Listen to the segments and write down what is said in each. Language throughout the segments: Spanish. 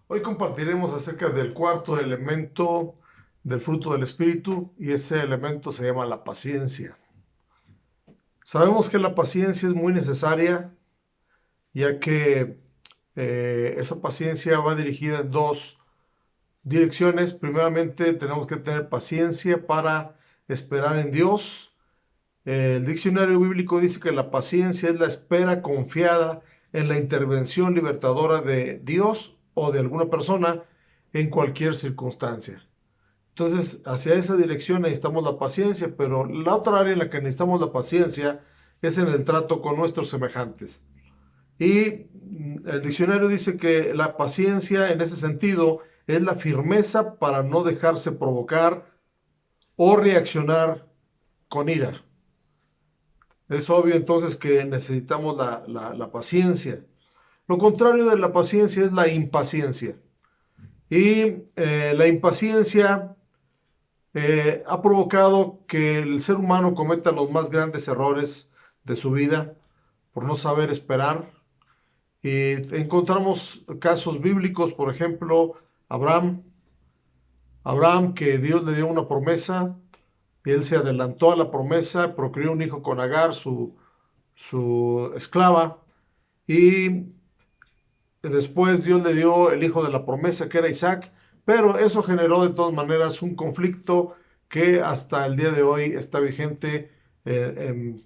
Hoy compartiremos acerca del cuarto elemento del fruto del Espíritu y ese elemento se llama la paciencia. Sabemos que la paciencia es muy necesaria ya que esa paciencia va dirigida en dos direcciones. Primeramente tenemos que tener paciencia para esperar en Dios. El diccionario bíblico dice que la paciencia es la espera confiada en la intervención libertadora de Dios o de alguna persona en cualquier circunstancia. Entonces, hacia esa dirección necesitamos la paciencia, pero la otra área en la que necesitamos la paciencia es en el trato con nuestros semejantes. Y el diccionario dice que la paciencia en ese sentido es la firmeza para no dejarse provocar o reaccionar con ira. Es obvio entonces que necesitamos la paciencia. Lo contrario de la paciencia es la impaciencia. Y la impaciencia ha provocado que el ser humano cometa los más grandes errores de su vida por no saber esperar. Y encontramos casos bíblicos, por ejemplo, Abraham. Abraham, que Dios le dio una promesa y él se adelantó a la promesa, procreó un hijo con Agar, su esclava, y después Dios le dio el hijo de la promesa, que era Isaac, pero eso generó de todas maneras un conflicto que hasta el día de hoy está vigente en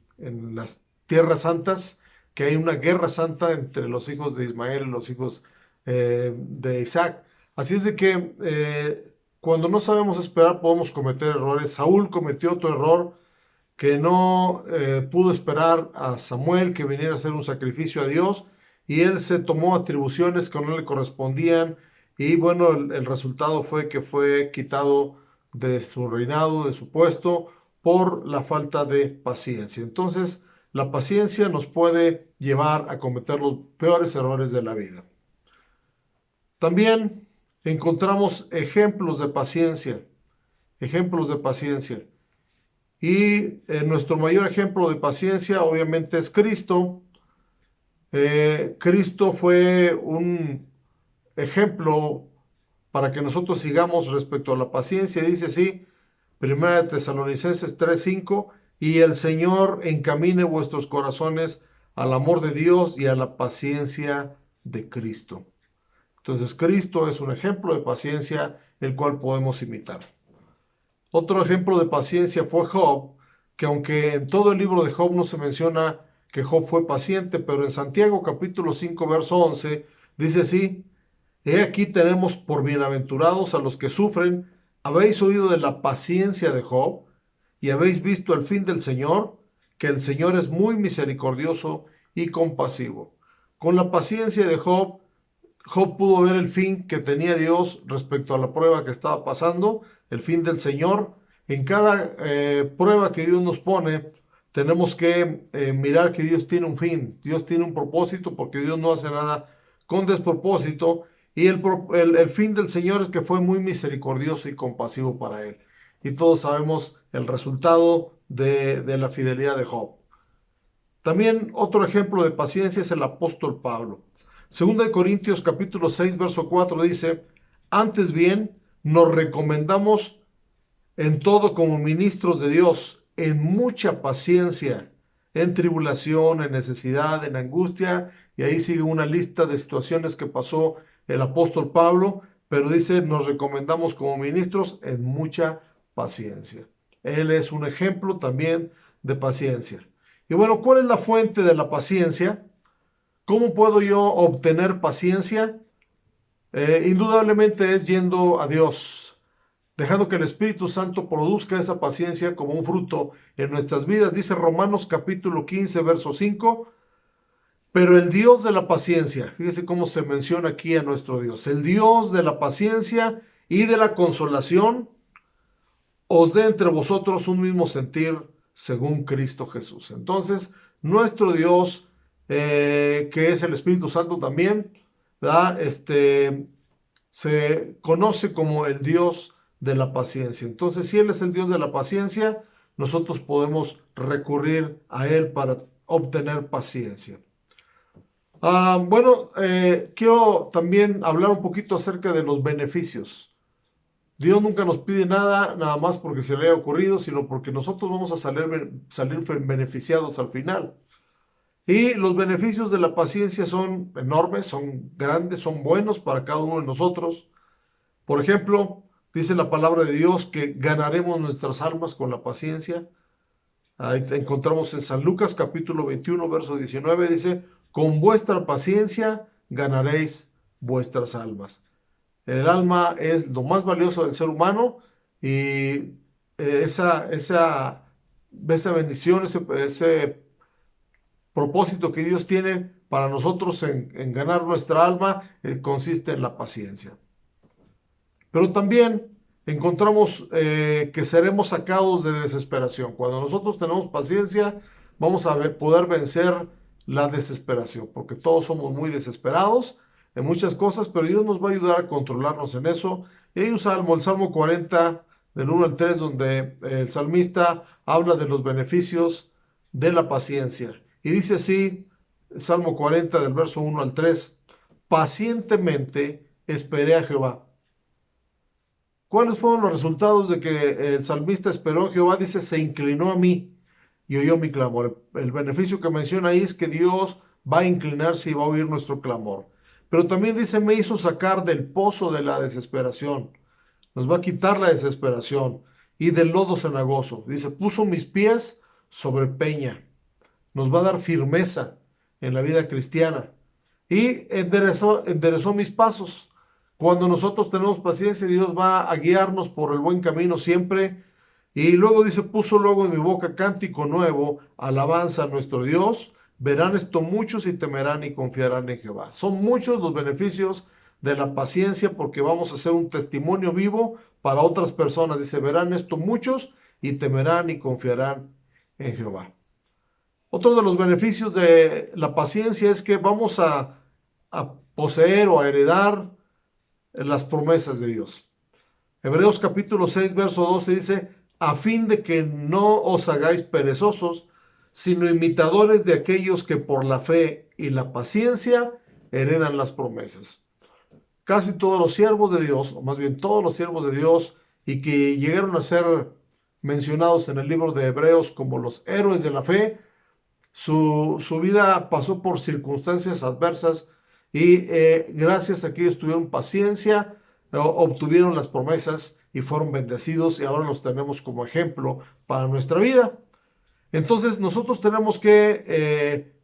las tierras santas, que hay una guerra santa entre los hijos de Ismael y los hijos de Isaac. Así es de que cuando no sabemos esperar podemos cometer errores. Saúl cometió otro error que no pudo esperar a Samuel que viniera a hacer un sacrificio a Dios y él se tomó atribuciones que no le correspondían y bueno, el resultado fue que fue quitado de su reinado, de su puesto, por la falta de paciencia. Entonces, la paciencia nos puede llevar a cometer los peores errores de la vida. También encontramos ejemplos de paciencia. Y nuestro mayor ejemplo de paciencia obviamente es Cristo. Cristo fue un ejemplo para que nosotros sigamos respecto a la paciencia. Dice así, Primera de Tesalonicenses 3:5, y el Señor encamine vuestros corazones al amor de Dios y a la paciencia de Cristo. Entonces Cristo es un ejemplo de paciencia el cual podemos imitar. Otro ejemplo de paciencia fue Job, que aunque en todo el libro de Job no se menciona que Job fue paciente, pero en Santiago capítulo 5 verso 11 dice así, he aquí tenemos por bienaventurados a los que sufren, habéis oído de la paciencia de Job y habéis visto el fin del Señor, que el Señor es muy misericordioso y compasivo. Con la paciencia de Job, Job pudo ver el fin que tenía Dios respecto a la prueba que estaba pasando, el fin del Señor. En cada prueba que Dios nos pone, tenemos que mirar que Dios tiene un fin, Dios tiene un propósito, porque Dios no hace nada con despropósito. Y el fin del Señor es que fue muy misericordioso y compasivo para él. Y todos sabemos el resultado de la fidelidad de Job. También otro ejemplo de paciencia es el apóstol Pablo. Segunda de Corintios capítulo 6 verso 4 dice, antes bien nos recomendamos en todo como ministros de Dios, en mucha paciencia, en tribulación, en necesidad, en angustia, y ahí sigue una lista de situaciones que pasó el apóstol Pablo, pero dice, nos recomendamos como ministros en mucha paciencia. Él es un ejemplo también de paciencia. Y bueno, ¿cuál es la fuente de la paciencia? ¿Cómo puedo yo obtener paciencia? Indudablemente es yendo a Dios, dejando que el Espíritu Santo produzca esa paciencia como un fruto en nuestras vidas. Dice Romanos capítulo 15, verso 5, pero el Dios de la paciencia, fíjese cómo se menciona aquí a nuestro Dios, el Dios de la paciencia y de la consolación, os dé entre vosotros un mismo sentir según Cristo Jesús. Entonces, nuestro Dios, que es el Espíritu Santo también, ¿verdad? Se conoce como el Dios de la paciencia. Entonces, si Él es el Dios de la paciencia, nosotros podemos recurrir a Él para obtener paciencia. Quiero también hablar un poquito acerca de los beneficios. Dios nunca nos pide nada más porque se le haya ocurrido, sino porque nosotros vamos a salir beneficiados al final. Y los beneficios de la paciencia son enormes, son grandes, son buenos para cada uno de nosotros. Por ejemplo, dice la palabra de Dios que ganaremos nuestras almas con la paciencia. Ahí encontramos en San Lucas capítulo 21, verso 19, dice, con vuestra paciencia ganaréis vuestras almas. El alma es lo más valioso del ser humano y esa bendición, ese propósito que Dios tiene para nosotros en ganar nuestra alma consiste en la paciencia. Pero también encontramos que seremos sacados de desesperación. Cuando nosotros tenemos paciencia, vamos a poder vencer la desesperación, porque todos somos muy desesperados en muchas cosas, pero Dios nos va a ayudar a controlarnos en eso. Y hay un salmo, el Salmo 40, del 1 al 3, donde el salmista habla de los beneficios de la paciencia. Y dice así, Salmo 40, del verso 1 al 3, pacientemente esperé a Jehová. ¿Cuáles fueron los resultados de que el salmista esperó a Jehová? Dice, se inclinó a mí y oyó mi clamor. El beneficio que menciona ahí es que Dios va a inclinarse y va a oír nuestro clamor. Pero también dice, me hizo sacar del pozo de la desesperación. Nos va a quitar la desesperación y del lodo cenagoso. Dice, puso mis pies sobre peña. Nos va a dar firmeza en la vida cristiana. Y enderezó mis pasos. Cuando nosotros tenemos paciencia, Dios va a guiarnos por el buen camino siempre. Y luego dice, puso luego en mi boca cántico nuevo, alabanza a nuestro Dios. Verán esto muchos y temerán y confiarán en Jehová. Son muchos los beneficios de la paciencia porque vamos a hacer un testimonio vivo para otras personas. Dice, verán esto muchos y temerán y confiarán en Jehová. Otro de los beneficios de la paciencia es que vamos a poseer o a heredar las promesas de Dios. Hebreos capítulo 6, verso 12 dice, a fin de que no os hagáis perezosos, sino imitadores de aquellos que por la fe y la paciencia heredan las promesas. Casi todos los siervos de Dios, o más bien todos los siervos de Dios, y que llegaron a ser mencionados en el libro de Hebreos como los héroes de la fe, su vida pasó por circunstancias adversas y gracias a que ellos tuvieron paciencia, obtuvieron las promesas y fueron bendecidos y ahora los tenemos como ejemplo para nuestra vida. Entonces nosotros tenemos que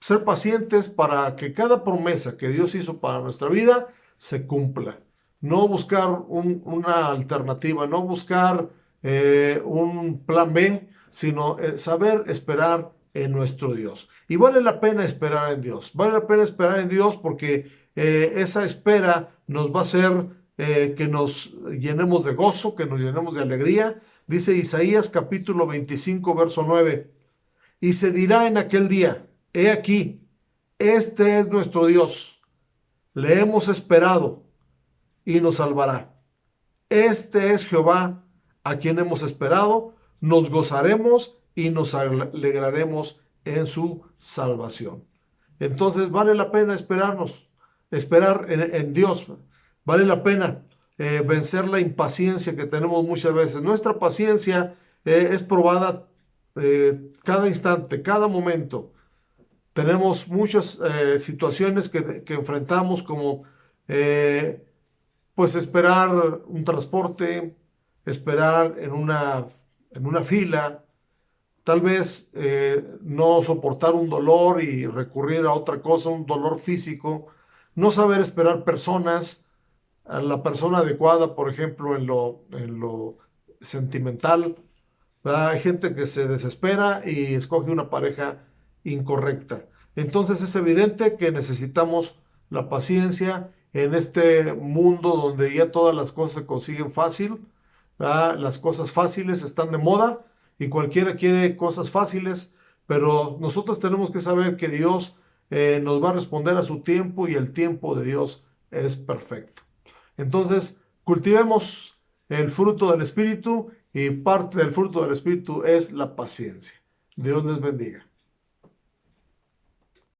ser pacientes para que cada promesa que Dios hizo para nuestra vida se cumpla. No buscar una alternativa, no buscar un plan B, sino saber esperar en nuestro Dios. Y vale la pena esperar en Dios. Vale la pena esperar en Dios porque esa espera nos va a hacer que nos llenemos de gozo, que nos llenemos de alegría. Dice Isaías capítulo 25, verso 9. Y se dirá en aquel día, he aquí, este es nuestro Dios. Le hemos esperado y nos salvará. Este es Jehová a quien hemos esperado. Nos gozaremos y nos alegraremos en su salvación. Entonces vale la pena esperar en Dios. Vale la pena vencer la impaciencia que tenemos muchas veces. Nuestra paciencia es probada cada instante, cada momento. Tenemos muchas situaciones que enfrentamos como pues esperar un transporte, esperar en una fila, tal vez no soportar un dolor y recurrir a otra cosa, un dolor físico, no saber esperar personas, a la persona adecuada, por ejemplo, en lo sentimental. ¿Verdad? Hay gente que se desespera y escoge una pareja incorrecta. Entonces es evidente que necesitamos la paciencia en este mundo donde ya todas las cosas se consiguen fácil. ¿Verdad? Las cosas fáciles están de moda y cualquiera quiere cosas fáciles, pero nosotros tenemos que saber que Dios nos va a responder a su tiempo y el tiempo de Dios es perfecto. Entonces, cultivemos el fruto del Espíritu y parte del fruto del Espíritu es la paciencia. Dios les bendiga.